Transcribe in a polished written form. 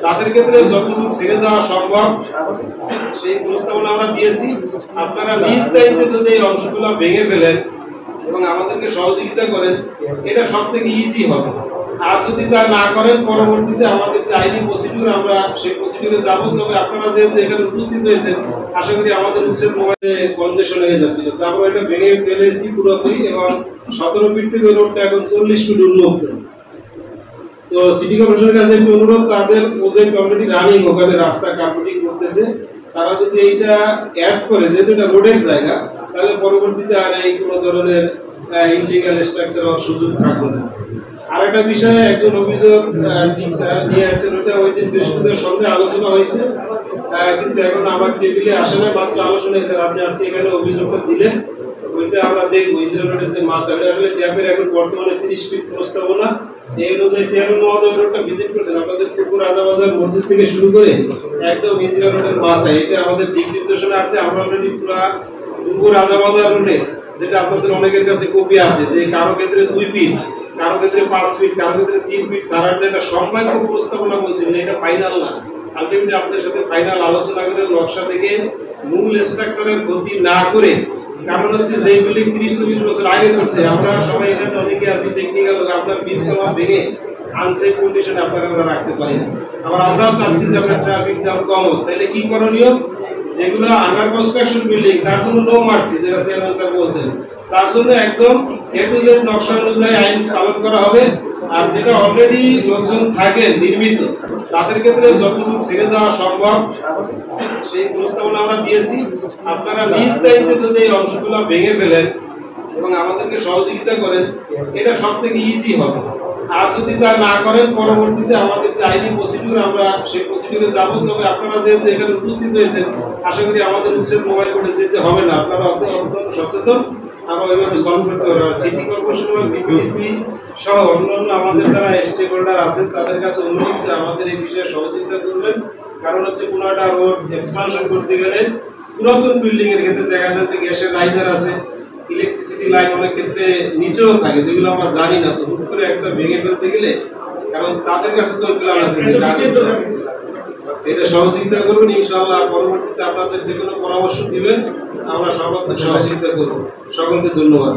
তাদের ক্ষেত্রে যতটুকু ছেড়ে দেওয়া সম্ভব সেই প্রস্তাবনা আমরা দিয়েছি। আপনারা নিজ দায়িত্বে যদি এই অংশগুলো ভেঙে ফেলেন এবং আমাদেরকে সহযোগিতা করেন, এটা সব থেকে ইজি হবে। আর যদি তা না করেন, পরবর্তীতে আমাদের যে আইনি প্রসিডিউর, আমরা সেই প্রসিডিউরে যাব। তবে আপনারা যেহেতু এখানে উপস্থিত হয়েছেন, আশা করি আমাদের উচ্ছেদ মোবাইলে কনজেশন হয়ে যাচ্ছিল, তো আমরা এটা ভেঙে ফেলেছি পুরোপুরি। এবং 17 ফিট থেকে রোডটা এখন 40 ফিট উন্মুক্ত। তো সিটি কর্পোরেশনের কাছে একটু অনুরোধ, তাদের প্রজেক্ট অলরেডি রানিং, ওখানে রাস্তা কার্পেটিং করতেছে। তারা যদি এইটা অ্যাড করে, যেহেতু এটা রোডের জায়গা, তাহলে পরবর্তীতে আর এই কোনো ধরনের ইলিগাল স্ট্রাকচার হওয়ার সুযোগ থাকবে না। আর একটা বিষয়ে একজন অভিযোগ নিয়ে আসছেন, ওটা ওই দিন বৃহস্পতিবার সন্ধ্যায় আলোচনা হয়েছে, কিন্তু এখন আমার টেবিলে আসে না, মাত্র আলোচনা হয়েছে। আপনি আজকে এখানে অভিযোগটা দিলেন, ওইটা আমরা দেখবো। ইন্দিরা রোডের যে মাথা, ওটা আসলে ট্যাপের এখন বর্তমানে 30 ফিট প্রস্তাবনা। এই অনুযায়ী চেয়ারম্যান মহোদয় রোডটা ভিজিট করছেন, আপনাদের পুকুর রাজাবাজার মসজিদ থেকে শুরু করে একদম ইন্দিরা রোডের মাথা, এটা আমাদের দিক নির্দেশনা আছে। আমরা অলরেডি পুরা পুকুর রাজাবাজার রোডে, যেটা আপনাদের অনেকের কাছে কপি আছে, যে কারো ক্ষেত্রে 2 ফিট, কারো ক্ষেত্রে 5 ফিট, কারো ক্ষেত্রে 3 ফিট সারার যেটা সম্ভাব্য প্রস্তাবনা বলছেন, এটা ফাইনাল না। আলটিমেটলি আপনাদের সাথে ফাইনাল আলোচনা করে নকশা থেকে মূল স্ট্রাকচারের ক্ষতি না করে, কারণ হচ্ছে যে বিল্ডিং 30-40 বছর আগে করছে, আমরা সবাই এখানে অনেকে আছি টেকনিক্যাল, আপনার বিল জমা ভেঙে আনসেফ কন্ডিশনে আপনারা রাখতে পারি না। আবার আমরাও চাচ্ছি যে আপনার ট্রাফিক জ্যাম কম হোক। তাহলে কি করণীয়? যেগুলো আন্ডার কনস্ট্রাকশন বিল্ডিং, তার জন্য নো মার্সি, যেটা চেয়ারম্যান স্যার বলছেন, তার জন্য একদম এক্সিস্টেন্ট নকশা অনুযায়ী আইন পালন করা হবে। আর যেটা অলরেডি লোকজন থাকেন নির্মিত, তাদের ক্ষেত্রে যতটুকু ছেড়ে দেওয়া সম্ভব সেই প্রস্তাবনা আমরা দিয়েছি। আপনারা নিজ দায়িত্বে যদি এই অংশগুলো ভেঙে ফেলেন এবং আমাদেরকে সহযোগিতা করেন, এটা সব থেকে ইজি হবে। আর যদি তা না করেন, পরবর্তীতে আমাদের যে আইনি প্রসিডিউর, আমরা সেই প্রসিডিউরে যাব। তবে আপনারা যেহেতু এখানে উপস্থিত হয়েছেন, আশা করি আমাদের উচ্ছেদ মোবাইল কোর্টে যেতে হবে না। আপনারা অত্যন্ত সচেতন, আমরা ওইভাবে সলভ করতে পারবো। সিটি কর্পোরেশন এবং বিপিডিসি সহ অন্যান্য আমাদের যারা স্টেক হোল্ডার আছেন, তাদের কাছে অনুরোধ যে আমাদের এই বিষয়ে সহযোগিতা করবেন। কারণ হচ্ছে কোনো একটা রোড এক্সপানশন করতে গেলে পুরাতন বিল্ডিং এর ক্ষেত্রে দেখা যাচ্ছে গ্যাসের রাইজার আছে, ইলেকট্রিসিটি লাইন অনেক ক্ষেত্রে নিচেও থাকে, যেগুলো আমরা জানি না। তো হুট করে একটা ভেঙে ফেলতে গেলে, কারণ তাদের কাছে তো প্ল্যান আছে, এটা সহযোগিতা করবেন ইনশাআল্লাহ। পরবর্তীতে আপনাদের যে কোনো পরামর্শ দিবেন, আমরা সর্বাত্মক সহযোগিতা করবো। সকলকে ধন্যবাদ।